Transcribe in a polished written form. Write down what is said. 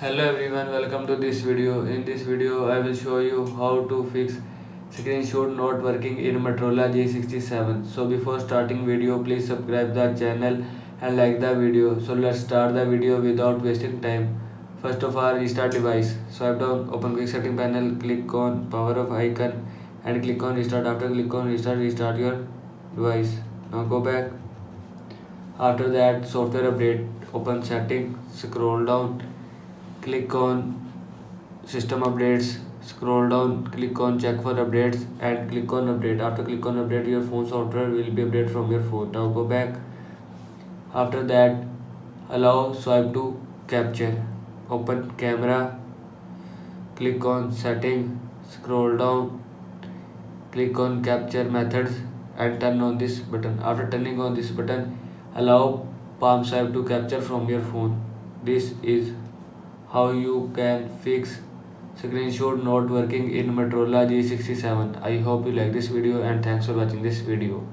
Hello everyone, welcome to this video. In this video, I will show you how to fix screenshot not working in Motorola G67. So before starting video, please subscribe the channel and like the video. So let's start the video without wasting time. First of all, restart device. Swipe down, open quick setting panel, click on power off icon and click on restart. After click on restart, restart your device. Now go back. After that, software update. Open setting, scroll down, click on system updates, scroll down, click on check for updates and click on update. After click on update, your phone software will be updated from your phone. Now go back. After that, allow swipe to capture. Open camera, click on setting, scroll down, click on capture methods and turn on this button. After turning on this button, allow palm swipe to capture from your phone. This is how you can fix screenshot not working in Motorola G67. I hope you like this video and thanks for watching this video.